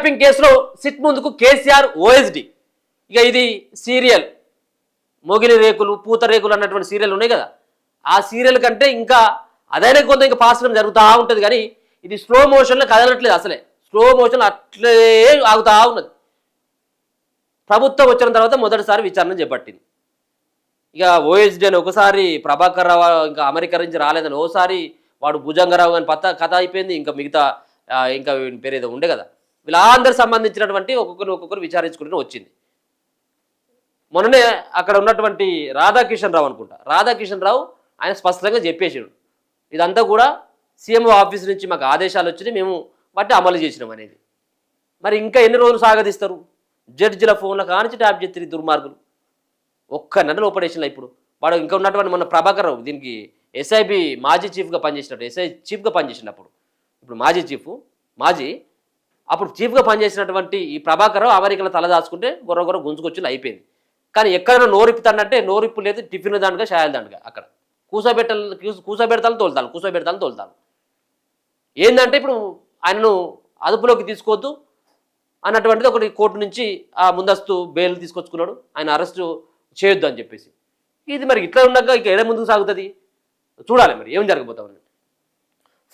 Tapping కేసులో SIT ముందుకు KCR OSD. ఇక ఇది సీరియల్ మొగిలి రేకులు పూత రేకులు అన్నటువంటి సీరియల్ ఉన్నాయి కదా, ఆ సీరియల్ కంటే ఇంకా అదైనా కొంత ఇంకా పాసడం జరుగుతూ ఉంటుంది. కానీ ఇది స్లో మోషన్లో కదలట్లేదు, అసలే స్లో మోషన్లో అట్లే ఆగుతూ ఉన్నది. ప్రభుత్వం వచ్చిన తర్వాత మొదటిసారి విచారణ చేపట్టింది. ఇక ఓఎస్డీ అని ఒకసారి ప్రభాకర్ రావు ఇంకా అమెరికా నుంచి రాలేదని ఓసారి వాడు భుజంగరావు అని కథ అయిపోయింది. ఇంకా మిగతా ఇంకా పేరు ఏదో ఉండే కదా, వీళ్ళందరికి సంబంధించినటువంటి ఒక్కొక్కరు విచారించుకుంటూ వచ్చింది. మొన్ననే అక్కడ ఉన్నటువంటి రాధాకిషన్ రావు అనుకుంటా, రాధాకిషన్ రావు ఆయన స్పష్టంగా చెప్పేసాడు, ఇదంతా కూడా సీఎంఓ ఆఫీస్ నుంచి మాకు ఆదేశాలు వచ్చినాయి, మేము వాటిని అమలు చేసినాం అనేది. మరి ఇంకా ఎన్ని రోజులు సాగదీస్తారు? జడ్జిల ఫోన్ల కానించి ట్యాప్ చేస్తారు దుర్మార్గులు. ఒక్క నెల లోపడేసినా ఇప్పుడు వాడు ఇంకా ఉన్నటువంటి మన ప్రభాకర్ రావు దీనికి ఎస్ఐబి మాజీ చీఫ్గా పనిచేసినట్టు, ఎస్ఐ చీఫ్గా పనిచేసినప్పుడు, ఇప్పుడు మాజీ అప్పుడు చీఫ్గా పనిచేసినటువంటి ఈ ప్రభాకర్ రావు అమెరికాలో తలదాచుకుంటే గొర్ర గుంజుకొచ్చి అయిపోయింది. కానీ ఎక్కడైనా నోరిప్పుతాడంటే నోరిప్పు లేదు, టిఫిన్ దాంట్లో షాయల దాంట్లో అక్కడ కూసోబెడతాను తోలుతాను. ఏంటంటే ఇప్పుడు ఆయనను అదుపులోకి తీసుకోవద్దు అన్నటువంటిది ఒకటి కోర్టు నుంచి ఆ ముందస్తు బెయిల్ తీసుకొచ్చుకున్నాడు, ఆయన అరెస్టు చేయొద్దు అని చెప్పేసి. ఇది మరి ఇట్లా ఉన్నాక ఇక ఏడ ముందుకు సాగుతుంది చూడాలి, మరి ఏం జరగబోతామని.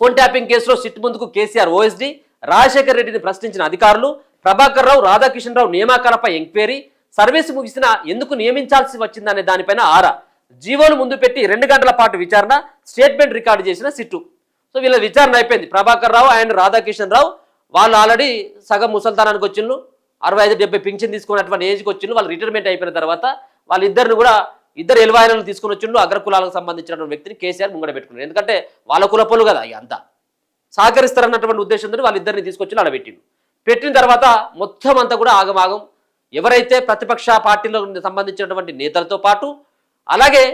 ఫోన్ ట్యాపింగ్ కేసులో సిట్ ముందుకు కేసీఆర్ ఓఎస్డీ, రాజశేఖర్ రెడ్డిని ప్రశ్నించిన అధికారులు, ప్రభాకర్ రావు రాధాకిషన్ రావు నియామకాలపై ఎంక్వైరీ, సర్వీసు ముగిసినా ఎందుకు నియమించాల్సి వచ్చిందనే దానిపైన ఆరా, జీవోను ముందు పెట్టి 2 గంటల పాటు విచారణ, స్టేట్మెంట్ రికార్డు చేసిన సిట్టు. సో వీళ్ళ విచారణ అయిపోయింది. ప్రభాకర్ రావు అండ్ రాధాకిషన్ రావు వాళ్ళు ఆల్రెడీ సగం ముసల్తానానికి వచ్చిండ్రు, 65-70 పింఛన్ తీసుకున్నటువంటి ఏజ్కి వచ్చిండ్రు. వాళ్ళు రిటైర్మెంట్ అయిపోయిన తర్వాత వాళ్ళిద్దరిని కూడా ఇద్దరు ఎల్వాయిలను తీసుకుని వచ్చిండ్రు. అగ్రకులాలకు సంబంధించినటువంటి వ్యక్తిని కేసీఆర్ ముంగడ పెట్టుకున్నారు, ఎందుకంటే వాళ్ళ కులపొలు కదా ఇక అంతా సహకరిస్తారన్నటువంటి ఉద్దేశంతో వాళ్ళిద్దరిని తీసుకొచ్చి ఆడబెట్టిండు. పెట్టిన తర్వాత మొత్తం అంతా కూడా ఆగమాగం. ఎవరైతే ప్రతిపక్ష పార్టీలకు సంబంధించినటువంటి నేతలతో పాటు అలాగే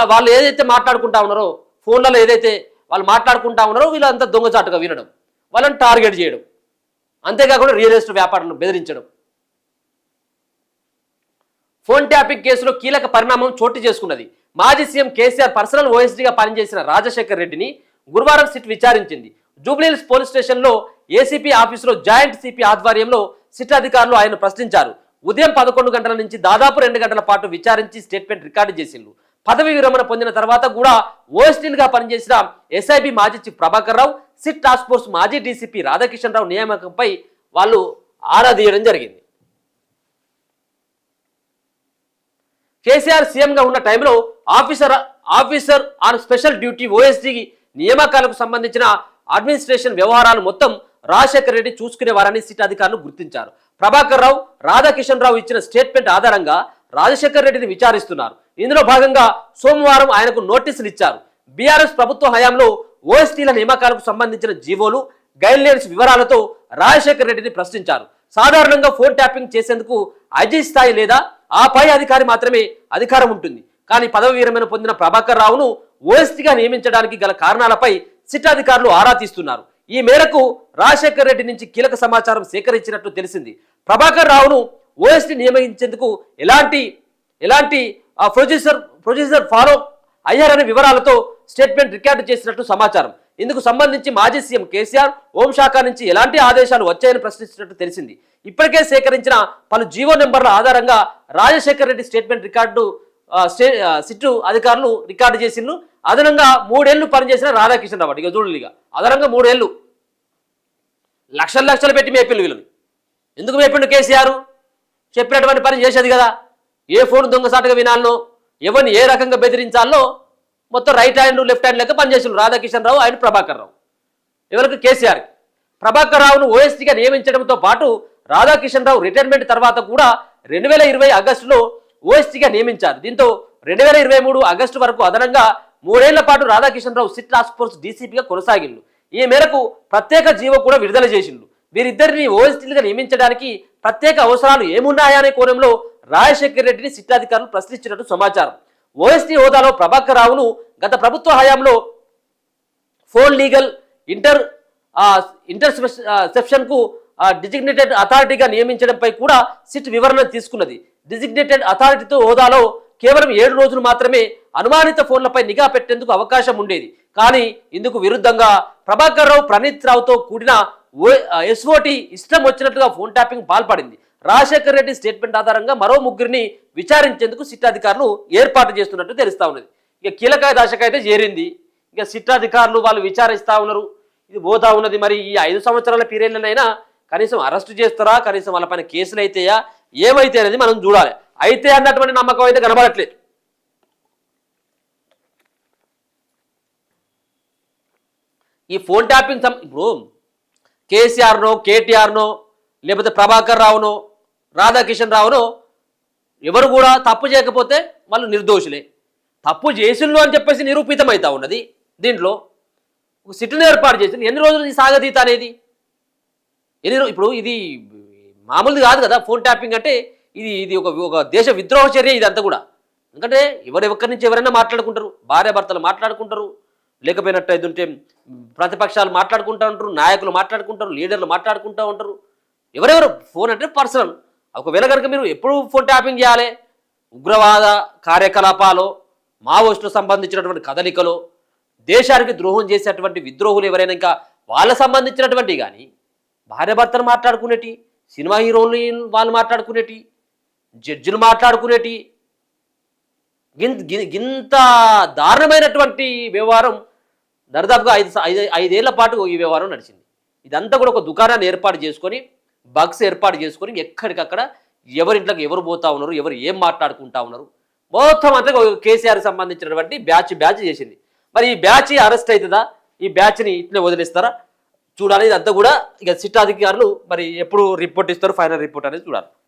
వాళ్ళు ఏదైతే మాట్లాడుకుంటా ఉన్నారో ఫోన్లలో ఏదైతే వాళ్ళు మాట్లాడుకుంటా ఉన్నారో వీళ్ళంతా దొంగచాటుగా వినడం, వాళ్ళని టార్గెట్ చేయడం, అంతేకాకుండా రియల్ ఎస్టేట్ వ్యాపారులను బెదిరించడం. ఫోన్ ట్యాపింగ్ కేసులో కీలక పరిణామం చోటు చేసుకున్నది. మాజీ సీఎం కేసీఆర్ పర్సనల్ ఓఎస్డీగా పనిచేసిన రాజశేఖర్ రెడ్డిని గురువారం సిట్ విచారించింది. జూబ్లీహిల్స్ పోలీస్ స్టేషన్లో ఏసీపీ ఆఫీసులో జాయింట్ సిపి ఆధ్వర్యంలో సిట్ అధికారులు ఆయన ప్రశ్నించారు. ఉదయం 11 గంటల నుంచి దాదాపు 2 గంటల పాటు విచారించి స్టేట్మెంట్ రికార్డు చేసిండ్రు. పదవి విరమణ పొందిన తర్వాత కూడా ఓఎస్డీలుగా పనిచేసిన ఎస్ఐబి మాజీ chief Prabhakar Rao, SIT task force మాజీ డీసీపీ రాధాకిషన్ రావు నియామకంపై వాళ్ళు ఆరా తీయడం జరిగింది. కేసీఆర్ సీఎంగా ఉన్న టైంలో officer on special duty OSD నియామకాలకు సంబంధించిన అడ్మినిస్ట్రేషన్ వ్యవహారాలు మొత్తం రాజశేఖర్ రెడ్డి చూసుకునేవారని సిట్ అధికారులు గుర్తించారు. ప్రభాకర్ రావు, రాధాకిషన్ రావు ఇచ్చిన స్టేట్మెంట్ ఆధారంగా రాజశేఖర్ రెడ్డిని విచారిస్తున్నారు. ఇందులో భాగంగా సోమవారం ఆయనకు నోటీసులు ఇచ్చారు. బీఆర్ఎస్ ప్రభుత్వ హయాంలో ఓఎస్టీల నియామకాలకు సంబంధించిన జీవోలు, గైడ్లైన్స్ వివరాలతో రాజశేఖర్ రెడ్డిని ప్రశ్నించారు. సాధారణంగా ఫోన్ ట్యాపింగ్ చేసేందుకు ఐజీ స్థాయి లేదా ఆ పై అధికారి మాత్రమే అధికారం ఉంటుంది. కానీ పదవి విరమణ పొందిన ప్రభాకర్ రావును ఓఎస్టీగా నియమించడానికి గల కారణాలపై సిట్ అధికారులు ఆరా తీస్తున్నారు. ఈ మేరకు రాజశేఖర్ రెడ్డి నుంచి కీలక సమాచారం సేకరించినట్లు తెలిసింది. ప్రభాకర్ రావును ఓఎస్టీ నియమించేందుకు ఎలాంటి ప్రొసీజర్ ఫాలో అయ్యారనే వివరాలతో స్టేట్మెంట్ రికార్డు చేసినట్లు సమాచారం. ఇందుకు సంబంధించి మాజీ సీఎం కేసీఆర్ హోంశాఖ నుంచి ఎలాంటి ఆదేశాలు వచ్చాయని ప్రశ్నించినట్టు తెలిసింది. ఇప్పటికే సేకరించిన పలు జీవో నెంబర్ల ఆధారంగా Rajasekhar Reddy statement record sit అధికారులు రికార్డు చేసిండ్రు. అదనంగా 3 ఏళ్లు పనిచేసిన రాధాకిషన్ రావు, ఇక చూడలిగా అదనంగా 3 ఏళ్లు లక్షలు పెట్టి మేపిల్లు. వీళ్ళని ఎందుకు మేపిండు కేసీఆర్? చెప్పినటువంటి పని చేసేది కదా. ఏ ఫోన్ దొంగసాటుగా వినాలనో, ఎవరిని ఏ రకంగా బెదిరించాలో మొత్తం రైట్ హ్యాండ్ లెఫ్ట్ హ్యాండ్ లెక్క పనిచేసిండ్రు రాధాకిషన్ రావు అండ్ ప్రభాకర్ రావు. ఎవరికి? కేసీఆర్. ప్రభాకర్ రావును ఓఎస్టీగా నియమించడంతో పాటు రాధాకిషన్ రావు రిటైర్మెంట్ తర్వాత కూడా 2020 ఆగస్టులో ఓఎస్టీగా నియమించారు. దీంతో 2023 ఆగస్టు వరకు అదనంగా 3 ఏళ్ల పాటు రాధాకిషన్ రావు సిట్ టాస్క్ ఫోర్స్ డీసీపీగా కొనసాగిండు. ఈ మేరకు ప్రత్యేక జీవో కూడా విడుదల చేసిండు. వీరిద్దరిని ఓఎస్టీలుగా నియమించడానికి ప్రత్యేక అవసరాలు ఏమున్నాయా అనే కోణంలో రాజశేఖర్ రెడ్డిని సిట్ అధికారులు ప్రశ్నించినట్టు సమాచారం. ఓఎస్టీ హోదాలో ప్రభాకర్ రావును గత ప్రభుత్వ హయాంలో ఫోన్ లీగల్ ఇంటర్సెప్షన్కు డిజిగ్నేటెడ్ అథారిటీగా నియమించడంపై కూడా సిట్ వివరణ తీసుకున్నది. డిజిగ్నేటెడ్ అథారిటీతో హోదాలో కేవలం 7 రోజులు మాత్రమే అనుమానిత ఫోన్లపై నిఘా పెట్టేందుకు అవకాశం ఉండేది. కానీ ఇందుకు విరుద్ధంగా ప్రభాకర్ రావు, ప్రణీత్ రావుతో కూడిన ఎస్ఓటి ఇష్టం వచ్చినట్లుగా ఫోన్ ట్యాపింగ్ పాల్పడింది. రాజశేఖర్ రెడ్డి స్టేట్మెంట్ ఆధారంగా మరో ముగ్గురిని విచారించేందుకు సిట్ అధికారులు ఏర్పాటు చేస్తున్నట్టు తెలుస్తా ఉన్నది. ఇక కీలక దశక అయితే చేరింది. ఇక సిట్ అధికారులు వాళ్ళు విచారిస్తూ ఉన్నారు. ఇది పోతా ఉన్నది. మరి ఈ 5 సంవత్సరాల పీరియడ్లనైనా కనీసం అరెస్ట్ చేస్తారా, కనీసం వాళ్ళపైన కేసులు అయితాయా, ఏమైతే అనేది మనం చూడాలి. అయితే అన్నటువంటి నమ్మకం అయితే కనబడట్లేదు. ఈ ఫోన్ ట్యాపింగ్ ఇప్పుడు కేసీఆర్నో, కేటీఆర్నో, లేకపోతే ప్రభాకర్ రావునో, రాధాకిషన్ రావునో ఎవరు కూడా తప్పు చేయకపోతే వాళ్ళు నిర్దోషులే. తప్పు చేసిండ్రు అని చెప్పేసి నిరూపితమవుతా ఉన్నది. దీంట్లో ఒక సిట్టును ఏర్పాటు చేసింది. ఎన్ని రోజులు ఈ సాగతీత అనేది? ఇప్పుడు ఇది మామూలుది కాదు కదా. ఫోన్ ట్యాపింగ్ అంటే ఇది ఇది ఒక దేశ విద్రోహ చర్య ఇదంతా కూడా. ఎందుకంటే ఎవరి నుంచి ఎవరైనా మాట్లాడుకుంటారు, భార్యాభర్తలు మాట్లాడుకుంటారు, లేకపోయినట్టు ఉంటే ప్రతిపక్షాలు మాట్లాడుకుంటూ ఉంటారు, నాయకులు మాట్లాడుకుంటారు, లీడర్లు మాట్లాడుకుంటూ ఉంటారు. ఎవరెవరు ఫోన్ అంటే పర్సనల్. ఒకవేళ కనుక మీరు ఎప్పుడు ఫోన్ ట్యాపింగ్ చేయాలి? ఉగ్రవాద కార్యకలాపాలు, మావోయిస్టులకు సంబంధించినటువంటి కదలికలు, దేశానికి ద్రోహం చేసేటువంటి విద్రోహులు ఎవరైనా ఇంకా వాళ్ళకు సంబంధించినటువంటి కానీ భార్యాభర్తలు మాట్లాడుకునేటి, సినిమా హీరోలు వాళ్ళు మాట్లాడుకునేటి, జడ్జిలు మాట్లాడుకునేటి, ఇంత దారుణమైనటువంటి వ్యవహారం దరిదాపుగా 5 ఏళ్ల పాటు ఈ వ్యవహారం నడిచింది. ఇదంతా కూడా ఒక దుకాణాన్ని ఏర్పాటు చేసుకొని, బగ్స్ ఏర్పాటు చేసుకొని ఎక్కడికక్కడ ఎవరింట్లోకి ఎవరు పోతా ఉన్నారు, ఎవరు ఏం మాట్లాడుకుంటా ఉన్నారు, మొత్తం అంతా కేసీఆర్కి సంబంధించినటువంటి బ్యాచ్ చేసింది. మరి ఈ బ్యాచ్ అరెస్ట్ అవుతుందా? ఈ బ్యాచ్ని ఇట్లే వదిలేస్తారా? చూడాలి. ఇదంతా కూడా ఇక సిట్ అధికారులు మరి ఎప్పుడు రిపోర్ట్ ఇస్తారు, ఫైనల్ రిపోర్ట్ అనేది చూడాలి.